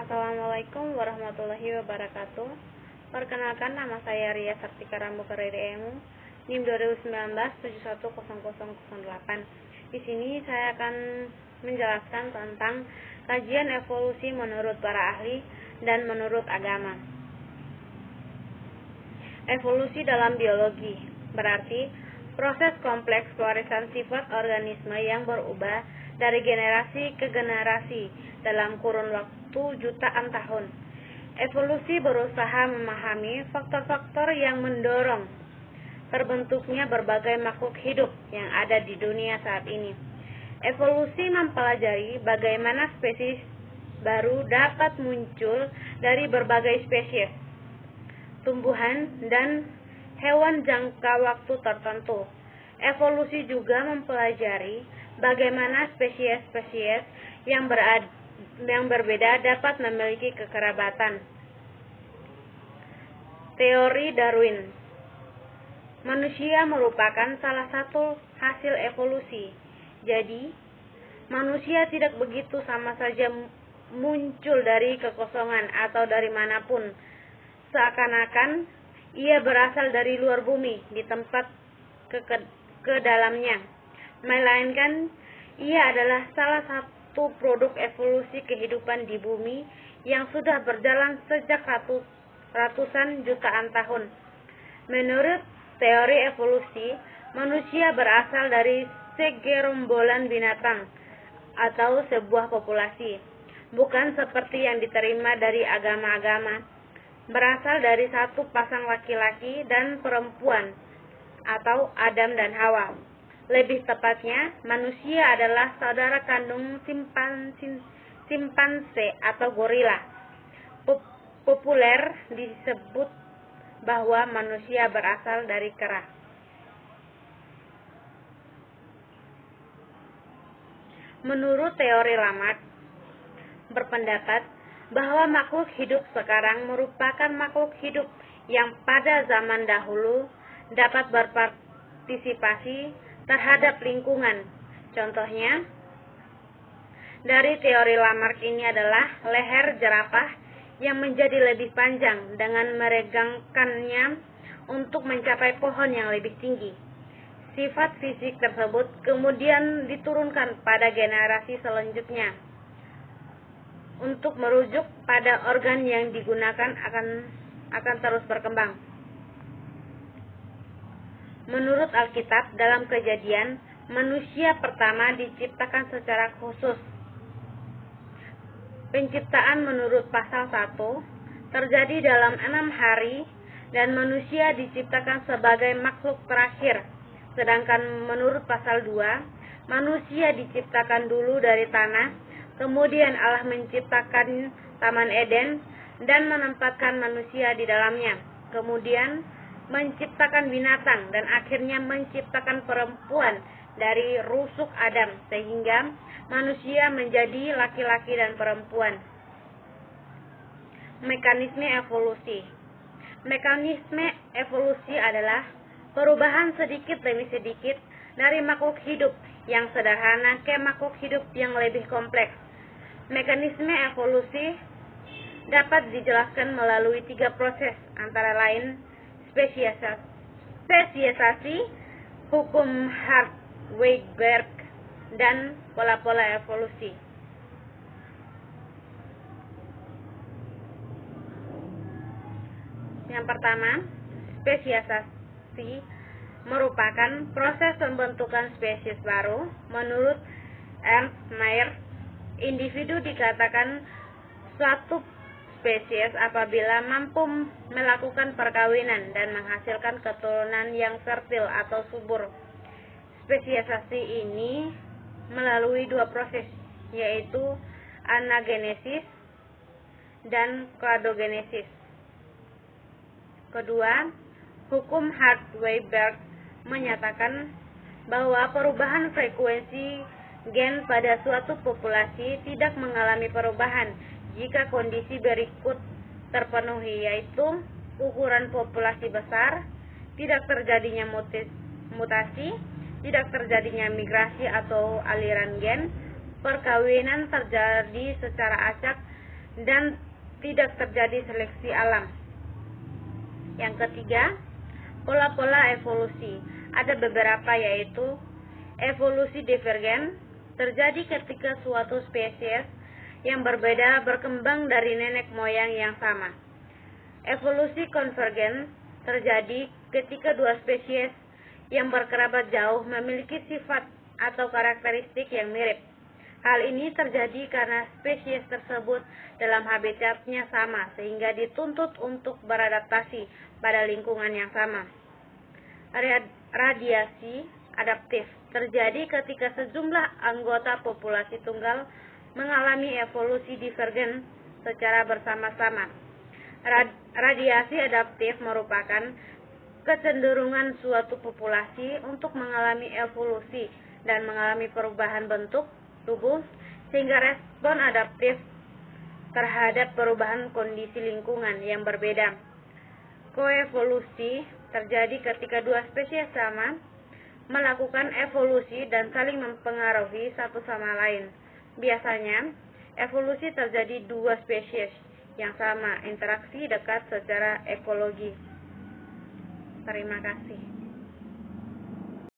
Assalamualaikum warahmatullahi wabarakatuh. Perkenalkan, nama saya Ria Sartika Rambukaririemu, NIM 2019710008. Di sini saya akan menjelaskan tentang kajian evolusi menurut para ahli dan menurut agama. Evolusi dalam biologi berarti proses kompleks pewarisan sifat organisme yang berubah dari generasi ke generasi dalam kurun waktu jutaan tahun. Evolusi berusaha memahami faktor-faktor yang mendorong terbentuknya berbagai makhluk hidup yang ada di dunia saat ini. Evolusi mempelajari bagaimana spesies baru dapat muncul dari berbagai spesies tumbuhan dan hewan jangka waktu tertentu. Evolusi juga mempelajari bagaimana spesies-spesies yang berbeda dapat memiliki kekerabatan. Teori Darwin. Manusia merupakan salah satu hasil evolusi. Jadi, manusia tidak begitu sama saja muncul dari kekosongan atau dari manapun. Seakan-akan ia berasal dari luar bumi di tempat ke dalamnya, melainkan ia adalah salah satu produk evolusi kehidupan di bumi yang sudah berjalan sejak ratusan jutaan tahun. Menurut teori evolusi, manusia berasal dari segerombolan binatang atau sebuah populasi, bukan seperti yang diterima dari agama-agama, berasal dari satu pasang laki-laki dan perempuan atau Adam dan Hawa. Lebih tepatnya, manusia adalah saudara kandung simpanse atau gorila. Populer disebut bahwa manusia berasal dari kera. Menurut teori Lamarck berpendapat bahwa makhluk hidup sekarang merupakan makhluk hidup yang pada zaman dahulu dapat berpartisipasi terhadap lingkungan. Contohnya, dari teori Lamarck ini adalah leher jerapah yang menjadi lebih panjang dengan meregangkannya untuk mencapai pohon yang lebih tinggi. Sifat fisik tersebut kemudian diturunkan pada generasi selanjutnya. Untuk merujuk pada organ yang digunakan akan terus berkembang. Menurut Alkitab, dalam Kejadian, manusia pertama diciptakan secara khusus. Penciptaan menurut pasal 1 terjadi dalam 6 hari dan manusia diciptakan sebagai makhluk terakhir. Sedangkan menurut pasal 2, manusia diciptakan dulu dari tanah, kemudian Allah menciptakan Taman Eden dan menempatkan manusia di dalamnya. Kemudian menciptakan binatang dan akhirnya menciptakan perempuan dari rusuk Adam, sehingga manusia menjadi laki-laki dan perempuan. Mekanisme evolusi. Mekanisme evolusi adalah perubahan sedikit demi sedikit dari makhluk hidup yang sederhana ke makhluk hidup yang lebih kompleks. Mekanisme evolusi dapat dijelaskan melalui 3 proses, antara lain spesiesasi, hukum Hardt-Weinberg, dan pola-pola evolusi. Yang pertama, spesiesasi merupakan proses pembentukan spesies baru. Menurut Ernst Mayr, individu dikatakan suatu spesies apabila mampu melakukan perkawinan dan menghasilkan keturunan yang fertil atau subur. Spesiesasi ini melalui 2 proses, yaitu anagenesis dan kladogenesis. Kedua, hukum Hardt-Weinberg menyatakan bahwa perubahan frekuensi gen pada suatu populasi tidak mengalami perubahan jika kondisi berikut terpenuhi, yaitu ukuran populasi besar, tidak terjadinya mutasi, tidak terjadinya migrasi atau aliran gen, perkawinan terjadi secara acak, dan tidak terjadi seleksi alam. Yang ketiga, pola-pola evolusi. Ada beberapa, yaitu evolusi divergen, terjadi ketika suatu spesies yang berbeda berkembang dari nenek moyang yang sama. Evolusi konvergen terjadi ketika dua spesies yang berkerabat jauh memiliki sifat atau karakteristik yang mirip. Hal ini terjadi karena spesies tersebut dalam habitatnya sama, sehingga dituntut untuk beradaptasi pada lingkungan yang sama. Radiasi adaptif terjadi ketika sejumlah anggota populasi tunggal mengalami evolusi divergen secara bersama-sama. Radiasi adaptif merupakan kecenderungan suatu populasi untuk mengalami evolusi dan mengalami perubahan bentuk tubuh, sehingga respon adaptif terhadap perubahan kondisi lingkungan yang berbeda. Koevolusi terjadi ketika dua spesies sama melakukan evolusi dan saling mempengaruhi satu sama lain. Biasanya, evolusi terjadi dua spesies yang sama interaksi dekat secara ekologi. Terima kasih.